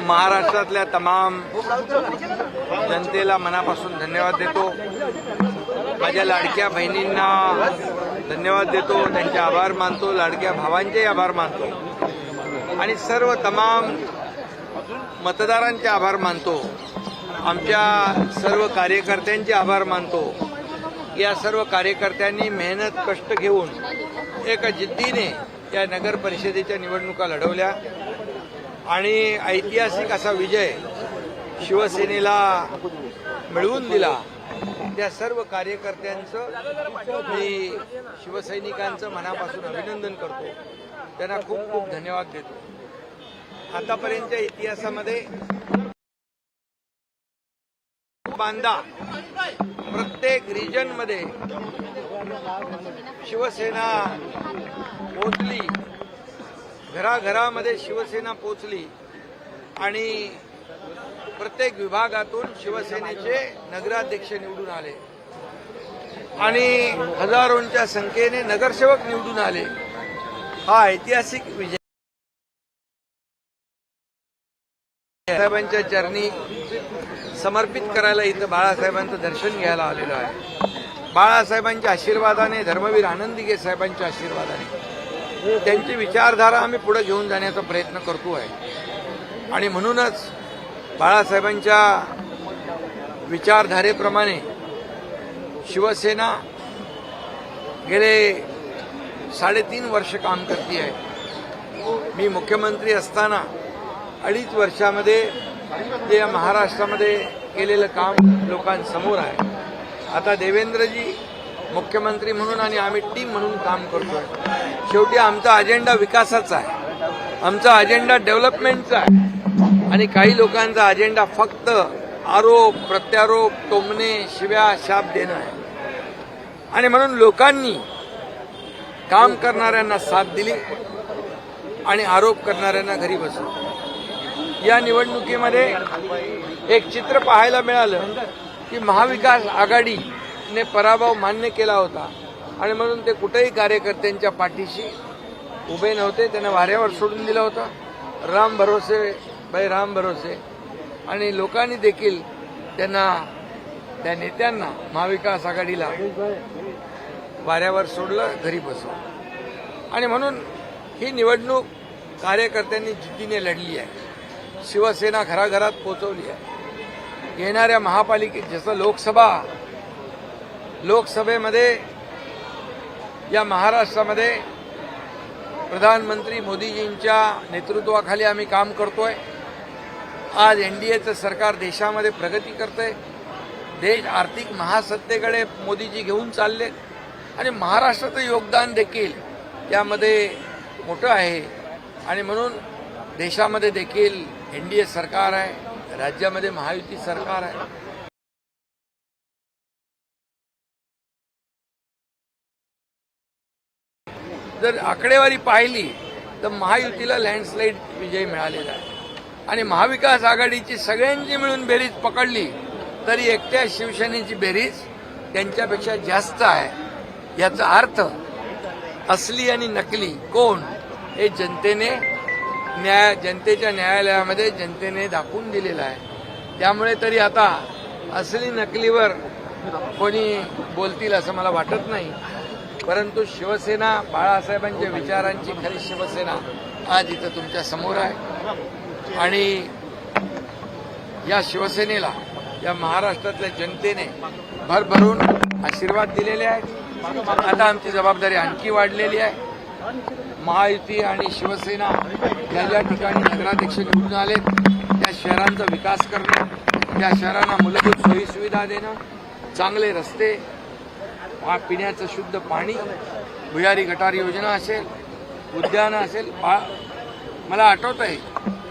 महाराष्ट्रातल्या तमाम जनतेला मनापासून धन्यवाद देतो. माझ्या लाडक्या बहिणींना धन्यवाद देतो, त्यांचे आभार मानतो, लाडक्या भावांचे आभार मानतो आणि सर्व तमाम मतदारांचे आभार मानतो. आमच्या सर्व कार्यकर्त्यांचे आभार मानतो. या सर्व कार्यकर्त्यांनी मेहनत कष्ट घेऊन एका जिद्दीने या नगर परिषदेच्या निवडणुका लढवल्या आणि ऐतिहासिक असा विजय शिवसेनेला मिळवून दिला. त्या सर्व कार्यकर्त्यांचं मी शिवसैनिकांचं मनापासून अभिनंदन करतो, त्यांना खूप खूप धन्यवाद देतो. आतापर्यंतच्या इतिहासामध्ये बांधा प्रत्येक रिजनमध्ये शिवसेना पोचली, घराघरामध्ये शिवसेना पोचली आणि प्रत्येक विभागातून शिवसेनेचे नगराध्यक्ष निवडून आले आणि हजारोंच्या संख्येने नगरसेवक निवडून आले. हा ऐतिहासिक विजय साहेबांच्या चरणी समर्पित करायला इथं बाळासाहेबांचं दर्शन घ्यायला आलेलो आहे. बाळासाहेबांच्या आशीर्वादाने, धर्मवीर आनंदीगे साहेबांच्या आशीर्वादाने त्यांची विचारधारा आम्ही पुढे घेऊन जाण्याचा प्रयत्न करतो आहे आणि म्हणूनच बाळासाहेबांच्या विचारधारेप्रमाणे शिवसेना गेले 3.5 वर्ष काम करते आहे. मी मुख्यमंत्री असताना 2.5 वर्षामध्ये जे या महाराष्ट्रामध्ये केलेलं काम लोकांसमोर आहे. आता देवेंद्रजी मुख्यमंत्री म्हणून आणि आम्ही टीम म्हणून काम करतोय. शेवटी आमचा अजेंडा विकासाचा आहे, आमचा अजेंडा डेव्हलपमेंटचा आहे आणि काही लोकांचा अजेंडा फक्त आरोप प्रत्यारोप, टोमणे, शिव्या शाप देणं आहे आणि म्हणून लोकांनी काम करणाऱ्यांना साथ दिली आणि आरोप करणाऱ्यांना घरी बसवलं. या निवडणुकीमध्ये एक चित्र पाहायला मिळालं की महाविकास आघाडीने पराभव मान्य केला होता आणि म्हणून ते कुठेही कार्यकर्त्यांच्या पाठीशी उभे नव्हते. त्यांना वाऱ्यावर सोडून दिलं होतं. राम भरोसे भाई राम भरोसे आणि लोकांनी देखील त्यांना, त्या नेत्यांना, महाविकास आघाडीला वाऱ्यावर सोडलं, घरी बसवलं आणि म्हणून ही निवडणूक कार्यकर्त्यांनी जिद्दीने लढली आहे. शिवसेना घराघरात पोहोचवली आहे. येणाऱ्या महापालिकेत जसं लोकसभेमध्ये या महाराष्ट्रामध्ये प्रधानमंत्री मोदीजींच्या नेतृत्वाखाली आम्ही काम करतोय. आज एनडीएचं सरकार देशामध्ये प्रगती करतंय. देश आर्थिक महासत्तेकडे मोदीजी घेऊन चालले आणि महाराष्ट्राचं योगदान देखील यामध्ये मोठं आहे आणि म्हणून देशामध्ये देखील एनडीए सरकार आहे, राज्यामध्ये महायुती सरकार आहे. जर आकडेवारी पाहिली तर महायुतीला लँडस्लाईड विजय मिळालेला आहे आणि महाविकास आघाडीची सगळ्यांची मिळून बेरीज पकडली तरी एकट्या शिवसेनेची बेरीज त्यांच्यापेक्षा जास्त आहे. याचा अर्थ असली आणि नकली कोण हे जनतेच्या न्यायालयामध्ये जनतेने दाखवून दिलेलं आहे. त्यामुळे तरी आता असली नकलीवर कोणी बोलतील असं मला वाटत नाही, परंतु शिवसेना, बाळासाहेबांच्या विचारांची खरी शिवसेना आज इथं तुमच्या समोर आहे आणि या शिवसेनेला या महाराष्ट्रातल्या जनतेने भरभरून आशीर्वाद दिलेले आहेत. आता आमची जबाबदारी आणखी वाढलेली आहे. महायुती आणि शिवसेना या ज्या ठिकाणी नगराध्यक्ष निवडून आलेत त्या शहरांचा विकास करणं, त्या शहरांना मूलभूत सोयीसुविधा देणं, चांगले रस्ते, पिण्याचं शुद्ध पाणी, भुयारी गटार योजना असेल, उद्यानं असेल. मला आठवत आहे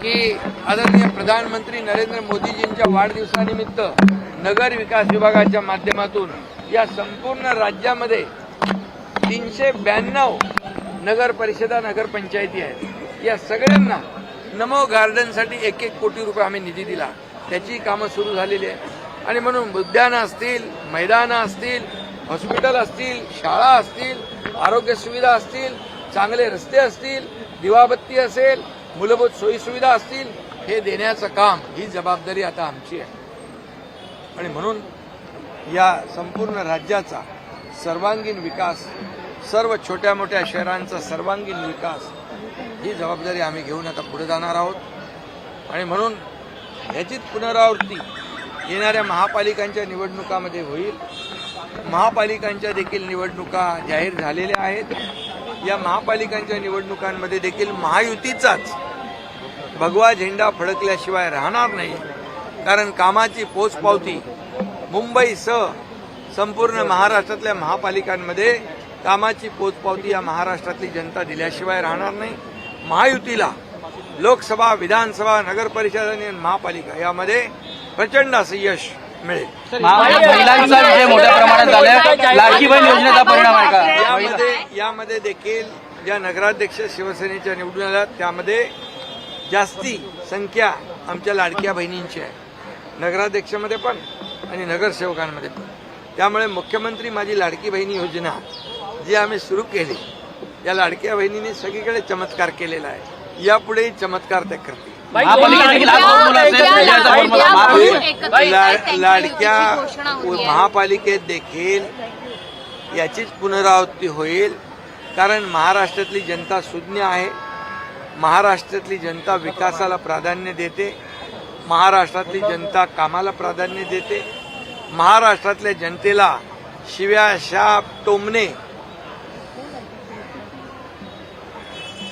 की आदरणीय प्रधानमंत्री नरेंद्र मोदीजींच्या वाढदिवसानिमित्त नगर विकास विभागाच्या माध्यमातून या संपूर्ण राज्यामध्ये 392 नगर परिषदा, नगरपंचायती आहेत. या सगळ्यांना नमो गार्डनसाठी 1-1 कोटी रुपये आम्ही निधी दिला. त्याची कामं सुरू झालेली आहे आणि म्हणून उद्यानं असतील, मैदानं असतील, हॉस्पिटल असतील, शाळा असतील, आरोग्य सुविधा असतील, चांगले रस्ते असतील, दिवाबत्ती असेल, मूलभूत सोयीसुविधा असतील हे देण्याचं काम, ही जबाबदारी आता आमची आहे. आणि म्हणून या संपूर्ण राज्याचा सर्वांगीण विकास, सर्व छोट्या मोठ्या शहरांचा सर्वांगीण विकास, ही जबाबदारी आम्ही घेऊन आता पुढे जाणार आहोत. आणि म्हणून ह्याचीच पुनरावृत्ती येणाऱ्या महापालिकांच्या निवडणुकामध्ये होईल. महापालिकांच्या देखील निवडणुका जाहीर झालेल्या आहेत. या महापालिकांच्या निवडणुकांमध्ये देखील महायुतीचाच भगवा झेंडा फडकल्याशिवाय राहणार नाही. कारण कामाची पोचपावती मुंबईसह संपूर्ण महाराष्ट्रातल्या महापालिकांमध्ये कामाची पोचपावती या महाराष्ट्रातली जनता दिल्याशिवाय राहणार नाही. महायुतीला लोकसभा, विधानसभा, नगर परिषद आणि महापालिका यामध्ये प्रचंड असं यश मिळेल. महिलांचा विजय मोठ्या प्रमाणात झालाय. लाडकी बहीण योजनेचा परिणाम आहे का? यामध्ये देखील ज्या नगराध्यक्ष शिवसेनेच्या निवडून आल्या त्यामध्ये जास्ती संख्या आमच्या लाडक्या बहिणींची आहे, नगराध्यक्षामध्ये पण आणि नगरसेवकांमध्ये पण. त्यामुळे मुख्यमंत्री माझी लाडकी बहिणी योजना जी आम्ही सुरू केली, या लाडक्या बहिणींनी सगळीकडे चमत्कार केलेला आहे. यापुढेही चमत्कार त्या करतील. लाडक्या महापालिकेत देखील याचीच पुनरावृत्ती होईल. कारण महाराष्ट्रातली जनता सुज्ञ आहे, महाराष्ट्रातली जनता विकासाला प्राधान्य देते, महाराष्ट्रातली जनता कामाला प्राधान्य देते. महाराष्ट्रातल्या जनतेला शिव्या, शाप, टोमणे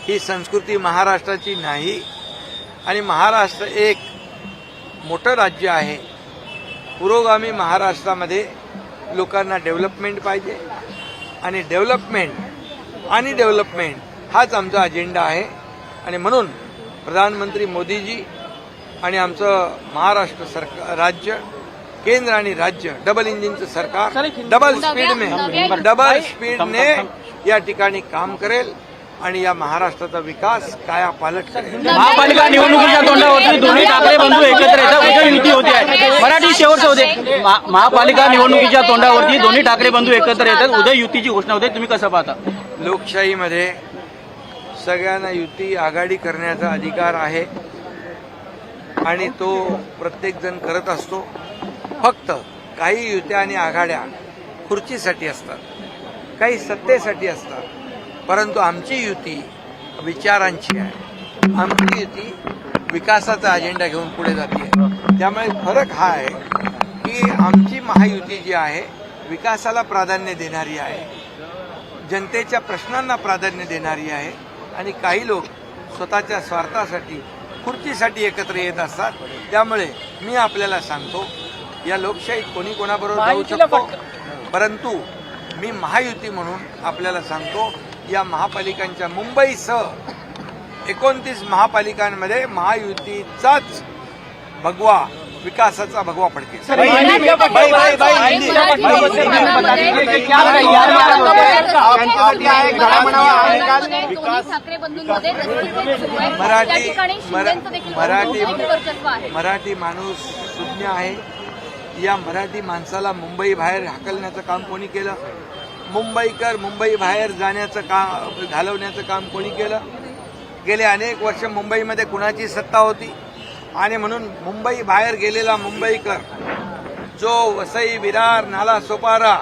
ही संस्कृती महाराष्ट्राची नाही. आणि महाराष्ट्र एक मोठं राज्य आहे. पुरोगामी महाराष्ट्रामध्ये लोकांना डेव्हलपमेंट पाहिजे आणि डेव्हलपमेंट हाच आमचा अजेंडा आहे. आणि म्हणून प्रधानमंत्री मोदीजी आणि आमचं महाराष्ट्र सरकार, राज्य, केंद्र आणि राज्य डबल इंजिनचं सरकार डबल स्पीडने या ठिकाणी काम करेल आणि या महाराष्ट्राचा विकास कायापालट करेल. महापालिका निवडणुकीच्या तोंडावरती दोन्ही ठाकरे बंधू एकत्र येतात, उदय युती होते आहे. मराठी शेवटचं होते. महापालिका निवडणुकीच्या तोंडावरती दोन्ही ठाकरे बंधू एकत्र येतात, उदय युतीची घोषणा होते. तुम्ही कसं पाहता? लोकशाहीमध्ये सगळ्यांना युती आघाडी करण्याचा अधिकार आहे आणि तो प्रत्येक जण करत असतो. फक्त काही युत्या आणि आघाड्या खुर्चीसाठी असतात, काही सत्तेसाठी असतात. परंतु आमची युती विचारांची आहे, आमची युती विकासाचा अजेंडा घेऊन पुढे जाते. त्यामुळे फरक हा आहे की आमची महायुती जी आहे विकासाला प्राधान्य देणारी आहे, जनतेच्या प्रश्नांना प्राधान्य देणारी आहे. आणि काही लोक स्वतःच्या स्वार्थासाठी, खुर्चीसाठी एकत्र येत असतात. त्यामुळे मी आपल्याला सांगतो, या लोकशाहीत कोणी कोणाबरोबर जाऊ शकतो, परंतु मी महायुती म्हणून आपल्याला सांगतो, या महापालिकांच्या मुंबईसह 29 महापालिकांमध्ये महायुतीचाच भगवा, विकासाचा भगवा फडकेल. मराठी माणूस सुज्ञ आहे. या मराठी माणसाला मुंबई बाहेर हाकलण्याचं काम कोणी केलं? मुंबईकर मुंबई बाहेर जाण्याचं काम, घालवण्याचं काम कोणी केलं? गेले अनेक वर्ष मुंबईमध्ये कुणाची सत्ता होती? आणि म्हणून मुंबई बाहेर गेलेला मुंबईकर, जो वसई, विरार, नाला सोपारा,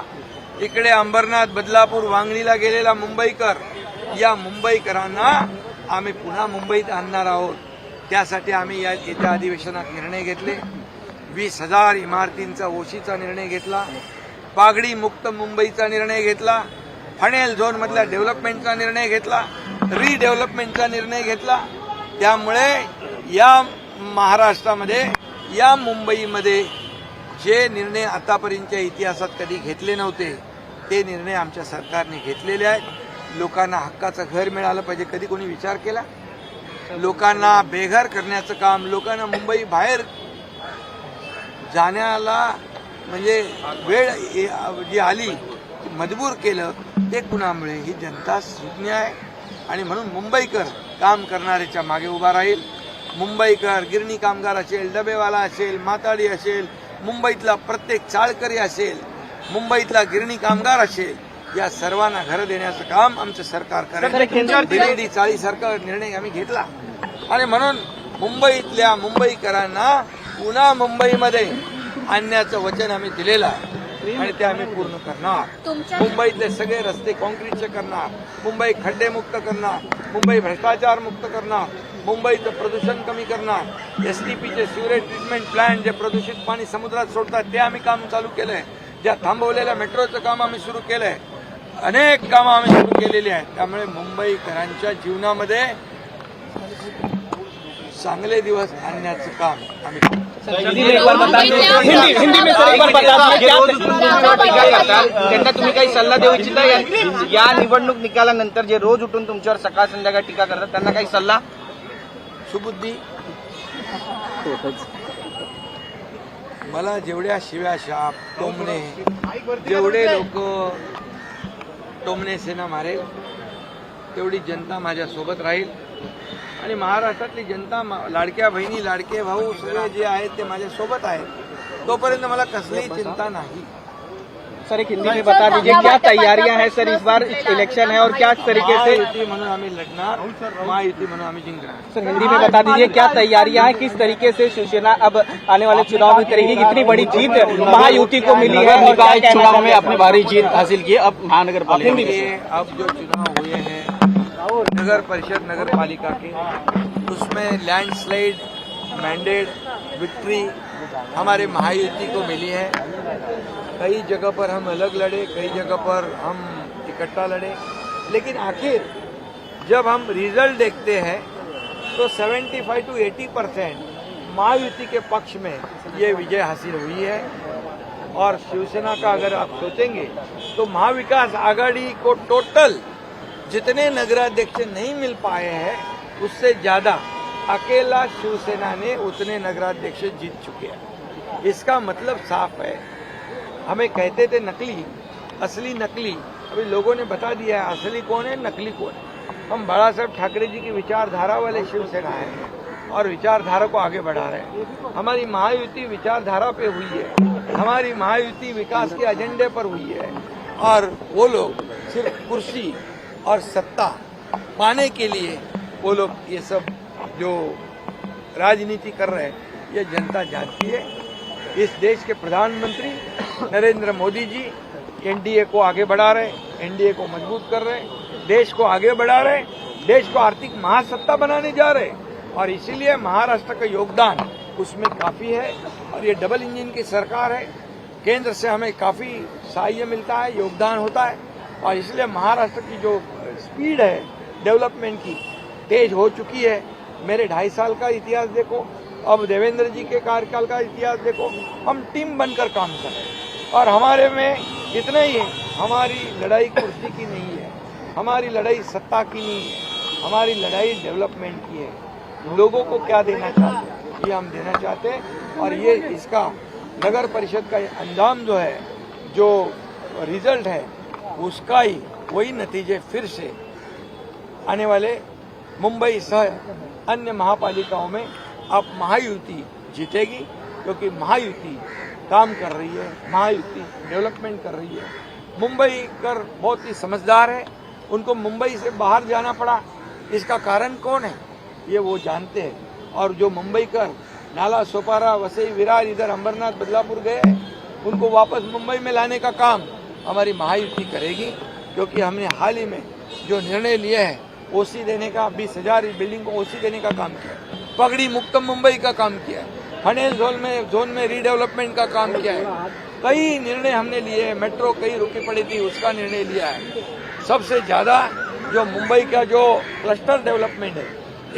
इकडे अंबरनाथ, बदलापूर, वांगणीला गेलेला मुंबईकर, या मुंबईकरांना आम्ही पुन्हा मुंबईत आणणार आहोत. त्यासाठी आम्ही या येत्या अधिवेशनात निर्णय घेतले. 20,000 इमारतींचा ओशीचा निर्णय घेतला, पागडी मुक्त मुंबईचा निर्णय घेतला, फणेल झोनमधल्या डेव्हलपमेंटचा निर्णय घेतला, रिडेव्हलपमेंटचा निर्णय घेतला. त्यामुळे या महाराष्ट्रामध्ये, या मुंबईमध्ये जे निर्णय आतापर्यंतच्या इतिहासात कधी घेतले नव्हते ते निर्णय आमच्या सरकारने घेतलेले आहेत. लोकांना हक्काचं घर मिळालं पाहिजे, कधी कोणी विचार केला? लोकांना बेघर करण्याचं काम, लोकांना मुंबई बाहेर जाण्याला म्हणजे वेळ जी आली, मजबूर केलं, ते कुणामुळे? ही जनता सुज्ञ आहे. आणि म्हणून मुंबईकर काम करणाऱ्याच्या मागे उभा राहील. मुंबईकर गिरणी कामगार असेल, डबेवाला असेल, माताडी असेल, मुंबईतला प्रत्येक चाळकरी असेल, मुंबईतला गिरणी कामगार असेल, या सर्वांना घरं देण्याचं काम आमचं सरकार करेल. BLD चाळीसारखा निर्णय आम्ही घेतला. आणि म्हणून मुंबईतल्या मुंबईकरांना पुन्हा मुंबईमध्ये आणण्याचं वचन आम्ही दिलेलं आहे आणि ते आम्ही पूर्ण करणार. मुंबईतले सगळे रस्ते काँक्रीटचे करणार, मुंबई खड्डेमुक्त करणार, मुंबई भ्रष्टाचार मुक्त करणार, मुंबईचं प्रदूषण कमी करणार, एसटीपीचे सिवरेज ट्रीटमेंट प्लांट जे प्रदूषित पाणी समुद्रात सोडतात ते आम्ही काम चालू केलंय. ज्या थांबवलेल्या मेट्रोचं काम आम्ही सुरू केलंय, अनेक कामं आम्ही सुरू केलेली आहेत. त्यामुळे मुंबईकरांच्या जीवनामध्ये चांगले दिवस आणण्याचं काम आम्ही करू. हिंदी में सर एक बार बता टीका करतात त्यांना तुम्ही काही सल्ला देऊ इच्छिता? या निवडणूक निकालानंतर जे रोज उठून तुमच्यावर सकाळ संध्याकाळ टीका करतात त्यांना काही सल्ला? सुबुद्धी. मला जेवढ्या शिव्या शाप टोमणे जेवढे लोक टोमणे सेना मारेल तेवढी जनता माझ्या सोबत राहील आणि महाराष्ट्रातली जनता लाडक्या बहिणी लाडके भाऊ सगळे जे आहेत ते माझ्या सोबत आहेत. तोपर्यंत मला कसलीही चिंता नाही. सर एक हिंदी में बता दीजिए क्या तैयारियां हैं सर, इस बार इलेक्शन है और क्या तरीके से महायुती म्हणून आम्ही लढणार, महायुती म्हणून आम्ही जिंकणार. सर हिंदी में बता दीजिए क्या तैयारियां हैं, किस तरीके से शिवसेना अब आने वाले चुनाव में करेगी? कितनी बड़ी जीत महायुति को मिली है, निकाय चुनाव में अपनी भारी जीत हासिल की. अब महानगर पालिका में अब जो चुनाव हुए हैं नगर परिषद नगर पालिका के, उसमें लैंडस्लाइड मैंडेट विक्ट्री हमारे महायुति को मिली है. कई जगह पर हम अलग लड़े, कई जगह पर हम इकट्ठा लड़े, लेकिन आखिर जब हम रिजल्ट देखते हैं तो 75 to 80% महायुति के पक्ष में ये विजय हासिल हुई है. और शिवसेना का अगर आप सोचेंगे तो महाविकास आघाड़ी को टोटल जितने नगराध्यक्ष नहीं मिल पाए हैं उससे ज्यादा अकेला शिवसेना ने उतने नगराध्यक्ष जीत चुके हैं. इसका मतलब साफ है. हमें कहते थे नकली, असली नकली. अभी लोगों ने बता दिया है असली कौन है नकली कौन है. हम बाला साहब ठाकरे जी की विचारधारा वाले शिवसेना है और विचारधारा को आगे बढ़ा रहे हैं. हमारी महायुति विचारधारा पे हुई है, हमारी महायुति विकास के एजेंडे पर हुई है. और वो लोग सिर्फ कुर्सी और सत्ता पाने के लिए वो लोग ये सब जो राजनीति कर रहे हैं ये जनता जानती है. इस देश के प्रधानमंत्री नरेंद्र मोदी जी एनडीए को आगे बढ़ा रहे, एनडीए को मजबूत कर रहे, देश को आगे बढ़ा रहे, देश को आर्थिक महासत्ता बनाने जा रहे. और इसीलिए महाराष्ट्र का योगदान उसमें काफी है. और ये डबल इंजन की सरकार है, केंद्र से हमें काफी सहायता मिलता है, योगदान होता है. और इसलिए महाराष्ट्र की जो स्पीड है डेवलपमेंट की तेज हो चुकी है. मेरे 2.5 साल का इतिहास देखो, अब देवेंद्र जी के कार्यकाल का इतिहास देखो. हम टीम बनकर काम कर रहे हैं और हमारे में इतना ही है, हमारी लड़ाई कुर्सी की नहीं है, हमारी लड़ाई सत्ता की नहीं है, हमारी लड़ाई डेवलपमेंट की है. लोगों को क्या देना चाहते हैं ये हम देना चाहते हैं. और ये इसका नगर परिषद का अंजाम जो है, जो रिजल्ट है उसका ही वही नतीजे फिर से आने वाले मुंबई सह अन्य महापालिकाओं में अब महायुति जीतेगी. क्योंकि महायुति काम कर रही है, महायुति डेवलपमेंट कर रही है. मुंबई कर बहुत ही समझदार है, उनको मुंबई से बाहर जाना पड़ा. इसका कारण कौन है ये वो जानते हैं. और जो मुंबई कर नाला सोपारा वसई विरार इधर अंबरनाथ बदलापुर गए उनको वापस मुंबई में लाने का काम हमारी महायुति करेगी. क्योंकि हमने हाल ही में जो निर्णय लिए है ओसी देने का, 20,000 बिल्डिंग को ओसी देने का काम किया, पगड़ी मुक्त मुंबई का काम किया, हनेल जोन में रीडेवलपमेंट का काम किया है. कई निर्णय हमने लिए हैं. मेट्रो कई रुकी पड़ी थी उसका निर्णय लिया है. सबसे ज्यादा जो मुंबई का जो क्लस्टर डेवलपमेंट है,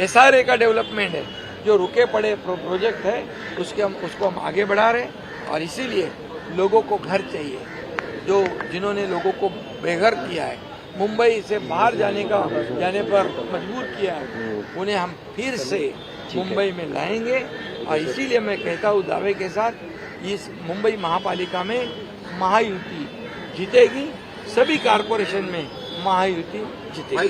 एसआरए का डेवलपमेंट है, जो रुके पड़े प्रोजेक्ट है उसको हम आगे बढ़ा रहे हैं. और इसीलिए लोगों को घर चाहिए. जो जिन्होंने लोगों को बेघर किया है, मुंबई से बाहर जाने पर मजबूर किया है, उन्हें हम फिर से मुंबई में लाएंगे. और इसीलिए मैं कहता हूँ दावे के साथ इस मुंबई महापालिका में महायुति जीतेगी. सभी कारपोरेशन में महायुति जीतेगी.